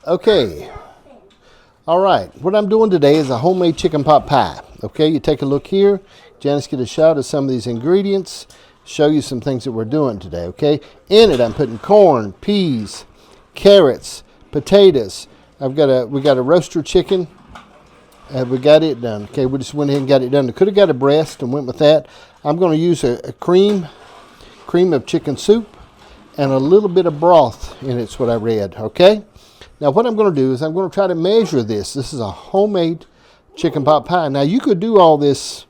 Okay. All right. What I'm doing today is a homemade chicken pot pie. Okay, you take a look here. Janice, get a shot of some of these ingredients. Show you some things that we're doing today. Okay. In it, I'm putting corn, peas, carrots, potatoes. We got a roaster chicken. We got it done. Okay, we just went ahead and got it done. We could have got a breast and went with that. I'm going to use a cream of chicken soup and a little bit of broth in it's what I read. Okay. Now what I'm going to do is I'm going to try to measure this. This is a homemade chicken pot pie. Now you could do all this,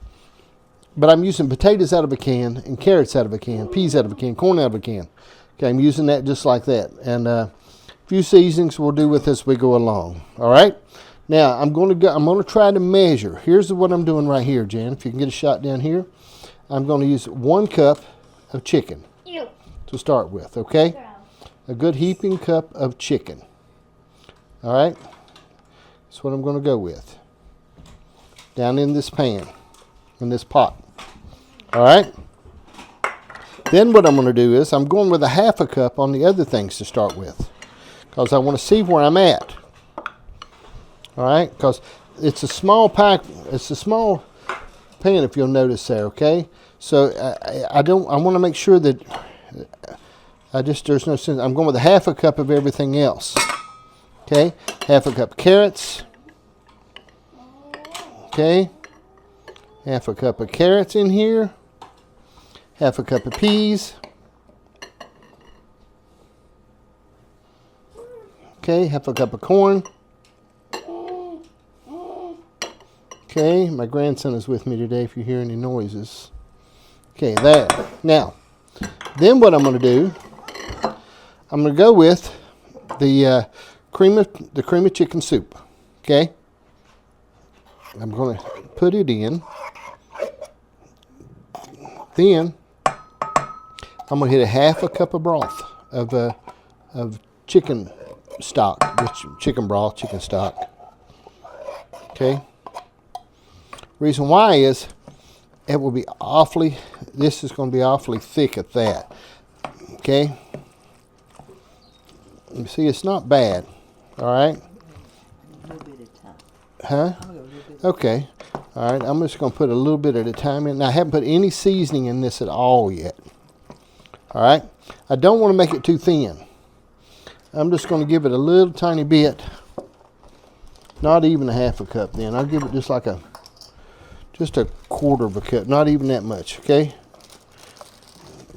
but I'm using potatoes out of a can and carrots out of a can, peas out of a can, corn out of a can. Okay, I'm using that just like that. And a few seasonings we'll do with as we go along. All right. Now I'm going to try to measure. Here's what I'm doing right here, Jan. If you can get a shot down here, I'm going to use 1 cup of chicken to start with. Okay, a good heaping cup of chicken. All right, that's what I'm going to go with. Down in this pan, in this pot. All right. Then what I'm going to do is I'm going with a 1/2 cup on the other things to start with, because I want to see where I'm at. All right, because it's a small pack. It's a small pan, if you'll notice there. Okay, so I want to make sure that there's no sense. I'm going with a 1/2 cup of everything else. Okay, 1/2 cup carrots. Okay, 1/2 cup of carrots in here. 1/2 cup of peas. Okay, 1/2 cup of corn. Okay, my grandson is with me today if you hear any noises. Okay, there. Now, then what I'm going to do, I'm going to go with the cream of chicken soup. Okay, I'm going to put it in. Then I'm going to hit a 1/2 cup of broth of chicken stock, chicken broth, chicken stock. Okay. Reason why is it will be this is going to be awfully thick at that. Okay. You see, it's not bad. All right. Huh? Okay. All right. I'm just going to put a little bit at a time in. Now, I haven't put any seasoning in this at all yet. All right. I don't want to make it too thin. I'm just going to give it a little tiny bit. Not even a 1/2 cup then. I'll give it just a 1/4 cup. Not even that much. Okay.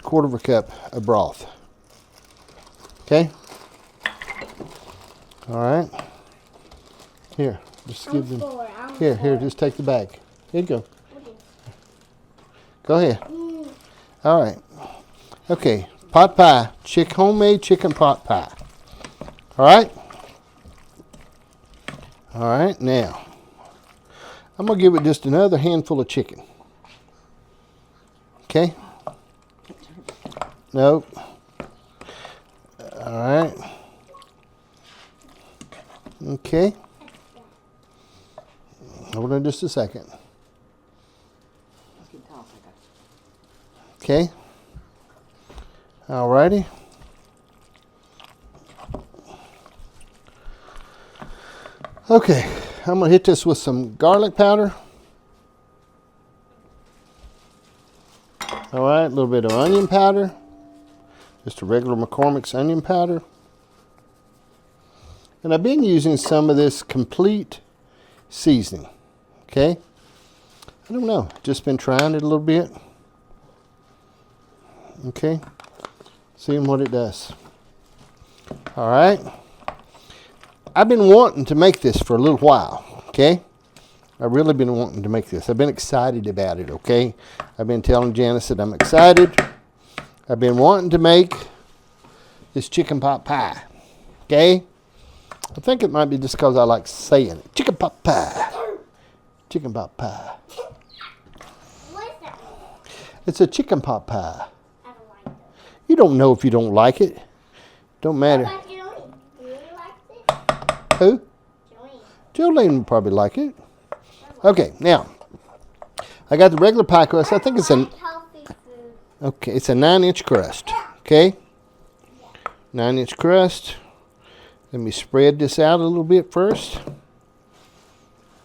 1/4 cup of broth. Okay. All right. Here, just give them. Here, just take the bag. Here you go. Go ahead. All right. Okay, pot pie, homemade chicken pot pie. All right. All right. Now, I'm gonna give it just another handful of chicken. Okay. Nope. All right. Okay. Hold on just a second. Okay. All righty. Okay. I'm going to hit this with some garlic powder. All right. A little bit of onion powder. Just a regular McCormick's onion powder. And I've been using some of this complete seasoning. Okay. I don't know. Just been trying it a little bit. Okay. Seeing what it does. All right. I've been wanting to make this for a little while. Okay. I've really been wanting to make this. I've been excited about it. Okay. I've been telling Janice that I'm excited. I've been wanting to make this chicken pot pie. Okay. I think it might be just because I like saying it. Chicken pot pie. Chicken pot pie. What is that? It's a chicken pot pie. I don't like it. You don't know if you don't like it. Don't matter. What about Joey? Really likes it? Who? Joey. Jolene would probably like it. Okay, now I got the regular pie crust. I think it's Healthy food. it's a 9-inch crust. Okay, 9-inch crust. Let me spread this out a little bit first.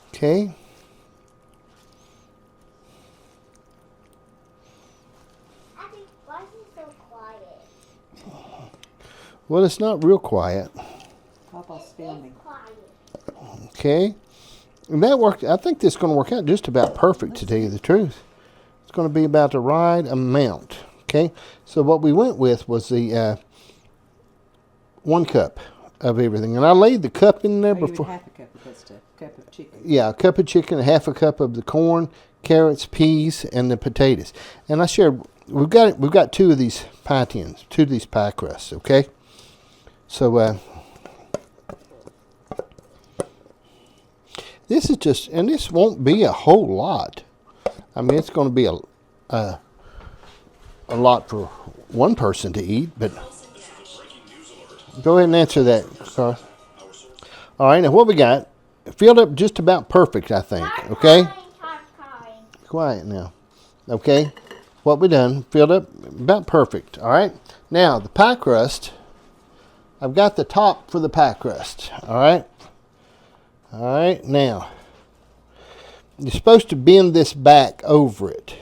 Okay. Abby, why is it so quiet? Well, it's not real quiet. Papa's filming. It's quiet. Okay. And that worked. I think this is going to work out just about perfect, to tell you the truth. It's going to be about the right amount. Okay. So what we went with was the 1 cup of everything. And I laid the cup in there before. Half a cup of that stuff. Cup of chicken. Yeah, a cup of chicken, a half a cup of the corn, carrots, peas, and the potatoes. And I shared, we've got 2 of these pie tins, 2 of these pie crusts, okay? So, this is just, and this won't be a whole lot. I mean, it's going to be a lot for one person to eat, but go ahead and answer that, Carl. All right, now what we got, filled up just about perfect, I think, okay? Quiet now. Okay, what we done, filled up about perfect, all right? Now, the pie crust, I've got the top for the pie crust, all right? All right, now, you're supposed to bend this back over it.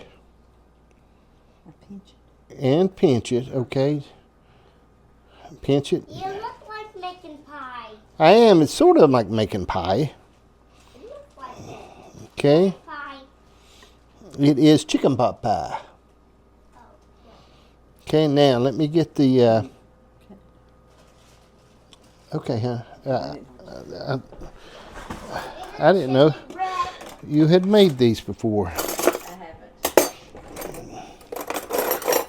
And pinch it, okay? Pinch it. You look like making pie. I am, it's sort of like making pie. It looks like it. Okay? Pie. It is chicken pot pie. Oh, yeah. Okay, now let me get the, okay, huh? I didn't know Bread. you had made these before. I haven't.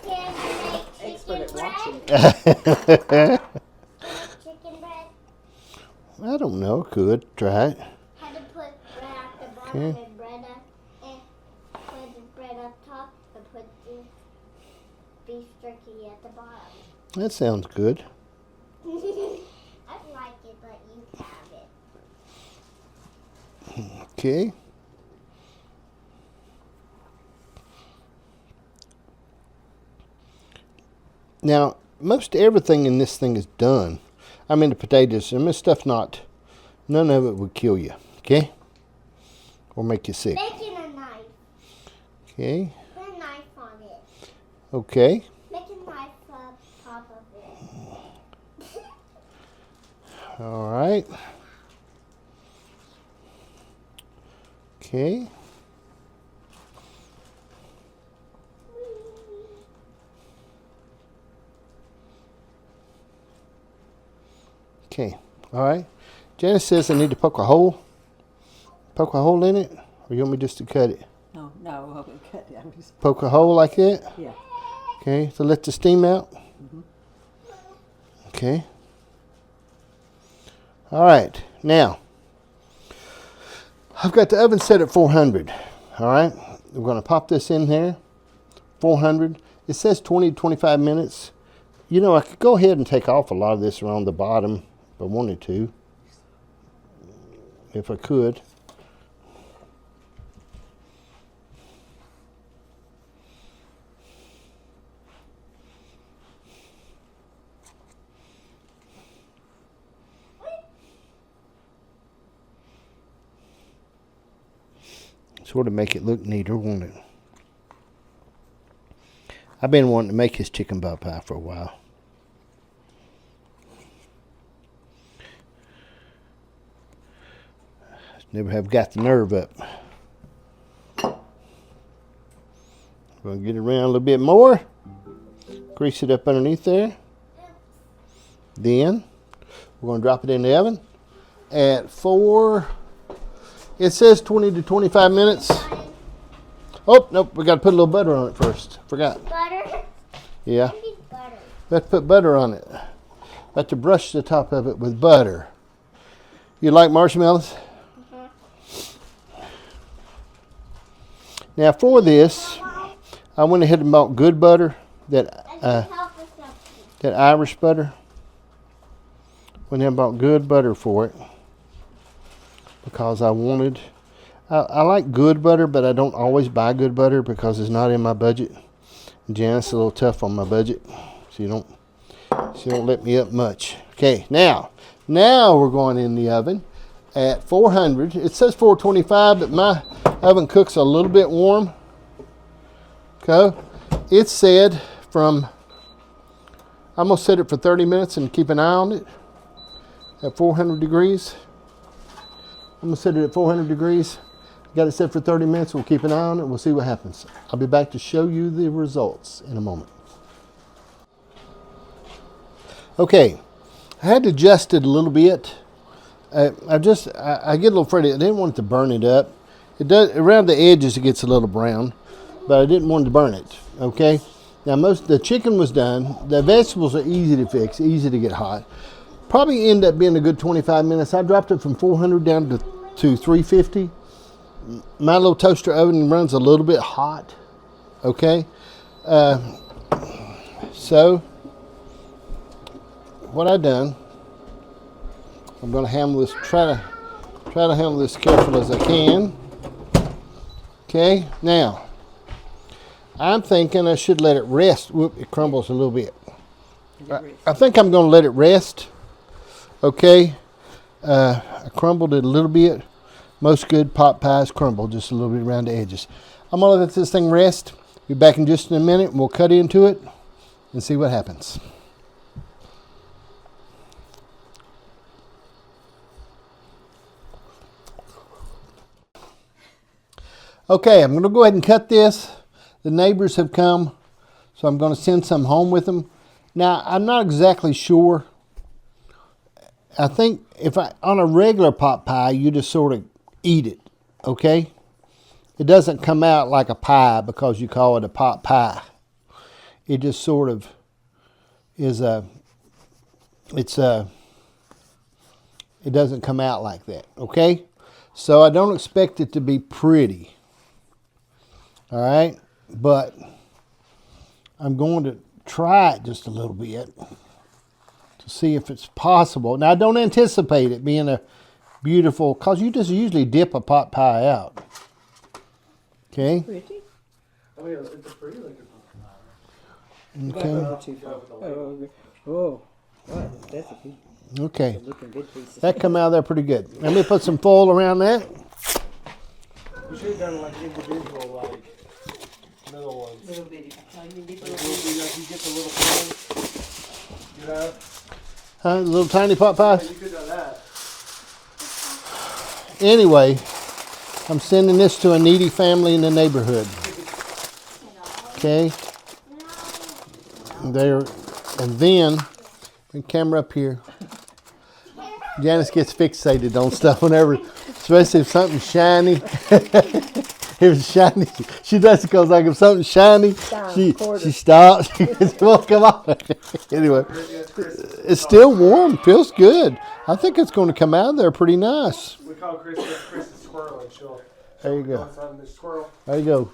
Can you make Expert chicken at watching. bread? Chicken bread. I don't know, could try it. Had to put bread at the bottom Okay. and bread up, and put the bread up top, and put the beef jerky at the bottom. That sounds good. I like it, but you have it. Okay. Now, most everything in this thing is done. I mean, the potatoes and this stuff, none of it would kill you, okay? Or make you sick, Making a knife. okay? Put a knife on it. Okay. Make a knife on top of it. All right. Okay. Okay. All right. Janice says I need to poke a hole. Poke a hole in it, or you want me just to cut it? No, I'll cut it. I'm just, Poke a hole like that. yeah. Okay. So let the steam out. Okay. All right. Now, I've got the oven set at 400. All right. We're going to pop this in there. 400. It says 20 to 25 minutes. You know, I could go ahead and take off a lot of this around the bottom if I wanted to. If I could. Sort of make it look neater, won't it? I've been wanting to make his chicken pot pie for a while. Never have got the nerve up. We're going to get it around a little bit more. Grease it up underneath there. Then we're going to drop it in the oven at 4. It says 20 to 25 minutes. Oh, nope, we got to put a little butter on it first. Forgot. Butter? Yeah, I need butter. let's put butter on it. Got to brush the top of it with butter. You like marshmallows? Now for this, I went ahead and bought good butter, that Irish butter. Went ahead and bought good butter for it because I wanted. I like good butter, but I don't always buy good butter because it's not in my budget. Janice is a little tough on my budget. She don't let me up much. Okay, now Now we're going in the oven at 400. It says 425, but my oven cooks a little bit warm. Okay. It said I'm going to set it for 30 minutes and keep an eye on it at 400 degrees. I'm going to set it at 400 degrees. Got it set for 30 minutes. We'll keep an eye on it. We'll see what happens. I'll be back to show you the results in a moment. Okay. I had to adjust it a little bit. I get a little afraid. I didn't want it to burn it up. It does around the edges. It gets a little brown, but I didn't want it to burn it. Okay. Now the chicken was done. The vegetables are easy to fix, easy to get hot. Probably end up being a good 25 minutes. I dropped it from 400 down to 350. My little toaster oven runs a little bit hot. Okay. So what I done, I'm going to handle this, try to handle this careful as I can. Okay, now, I'm thinking I should let it rest. Whoop, it crumbles a little bit. I think I'm going to let it rest. Okay, I crumbled it a little bit. Most good pot pies crumble just a little bit around the edges. I'm going to let this thing rest. Be back in just a minute and we'll cut into it and see what happens. Okay, I'm going to go ahead and cut this. The neighbors have come, so I'm going to send some home with them. Now, I'm not exactly sure. I think on a regular pot pie, you just sort of eat it, okay? It doesn't come out like a pie because you call it a pot pie. It just sort of is it doesn't come out like that, okay? So I don't expect it to be pretty. All right, but I'm going to try it just a little bit to see if it's possible. Now, I don't anticipate it being a beautiful, because you just usually dip a pot pie out. Okay? Pretty. Oh, yeah, it's a pretty looking pie. Okay. Oh, what? That's a piece. Okay. Looking good piece. That come out there pretty good. Let me put some foil around that. We should have done like individual, like little ones. Little bitty. Like you get the little thing, you know? Little tiny pot pies. You could have done that. Anyway, I'm sending this to a needy family in the neighborhood. Okay? And then, the camera up here. Janice gets fixated on stuff whenever, especially if something's shiny. If it's shiny, she does it because like if something's shiny, she stops. It won't come off. Anyway, it's still warm. Feels good. I think it's going to come out of there pretty nice. We call Chris the squirrel, and There you go. the squirrel. There you go.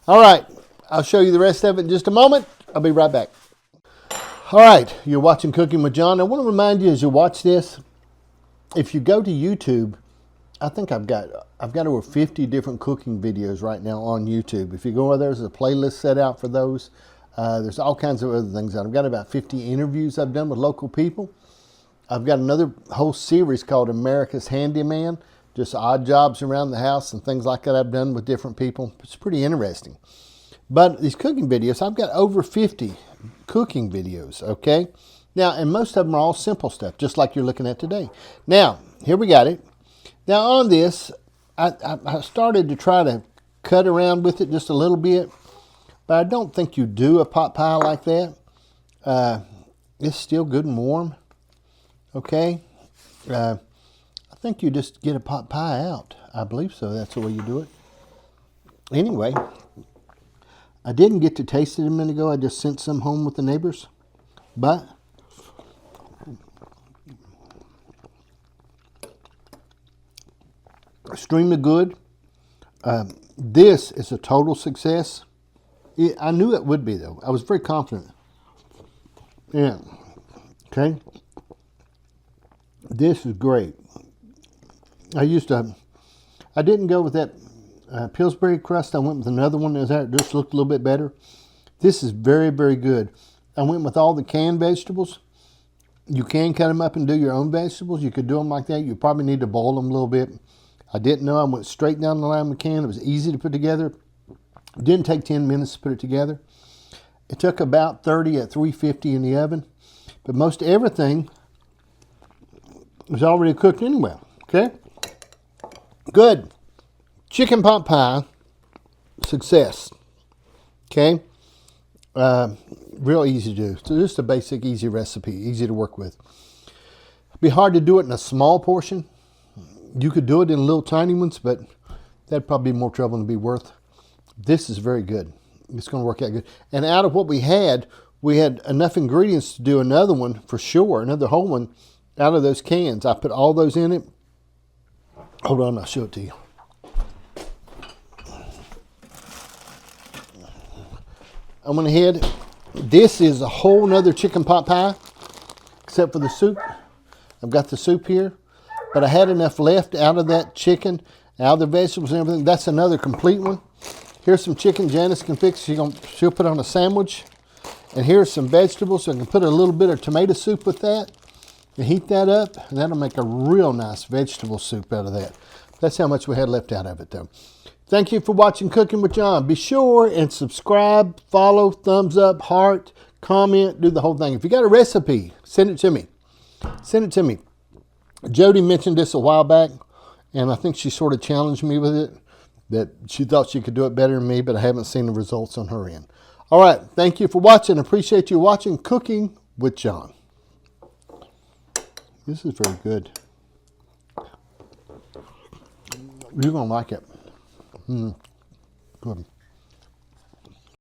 All right. I'll show you the rest of it in just a moment. I'll be right back. All right. You're watching Cooking with John. I want to remind you as you watch this, if you go to YouTube, I think I've got over 50 different cooking videos right now on YouTube. If you go over there, there's a playlist set out for those. There's all kinds of other things. I've got about 50 interviews I've done with local people. I've got another whole series called America's Handyman, just odd jobs around the house and things like that I've done with different people. It's pretty interesting. But these cooking videos, I've got over 50 cooking videos, okay? Now, and most of them are all simple stuff, just like you're looking at today. Now, here we got it. Now on this, I started to try to cut around with it just a little bit, but I don't think you do a pot pie like that. It's still good and warm, okay? I think you just get a pot pie out. I believe so. That's the way you do it. Anyway, I didn't get to taste it a minute ago. I just sent some home with the neighbors, but extremely good. This is a total success. I knew it would be, though. I was very confident. Yeah. Okay. This is great. I didn't go with that Pillsbury crust. I went with another one that just looked a little bit better. This is very, very good. I went with all the canned vegetables. You can cut them up and do your own vegetables. You could do them like that. You probably need to boil them a little bit. I didn't know. I went straight down the line with the can. It was easy to put together. It didn't take 10 minutes to put it together. It took about 30 at 350 in the oven. But most everything was already cooked anyway. Okay? Good. Chicken pot pie. Success. Okay? Real easy to do. So just a basic, easy recipe. Easy to work with. It'd be hard to do it in a small portion. You could do it in little tiny ones, but that'd probably be more trouble than it'd be worth. This is very good. It's going to work out good. And out of what we had enough ingredients to do another one for sure, another whole one out of those cans. I put all those in it. Hold on, I'll show it to you. I went ahead. This is a whole nother chicken pot pie, except for the soup. I've got the soup here, but I had enough left out of that chicken, out of the vegetables and everything. That's another complete one. Here's some chicken Janice can fix. She'll put on a sandwich. And here's some vegetables. So I can put a little bit of tomato soup with that and heat that up. And that'll make a real nice vegetable soup out of that. That's how much we had left out of it though. Thank you for watching Cooking with John. Be sure and subscribe, follow, thumbs up, heart, comment, do the whole thing. If you got a recipe, send it to me. Send it to me. Jody mentioned this a while back, and I think she sort of challenged me with it, that she thought she could do it better than me, but I haven't seen the results on her end. All right. Thank you for watching. Appreciate you watching Cooking with John. This is very good. You're going to like it. Good.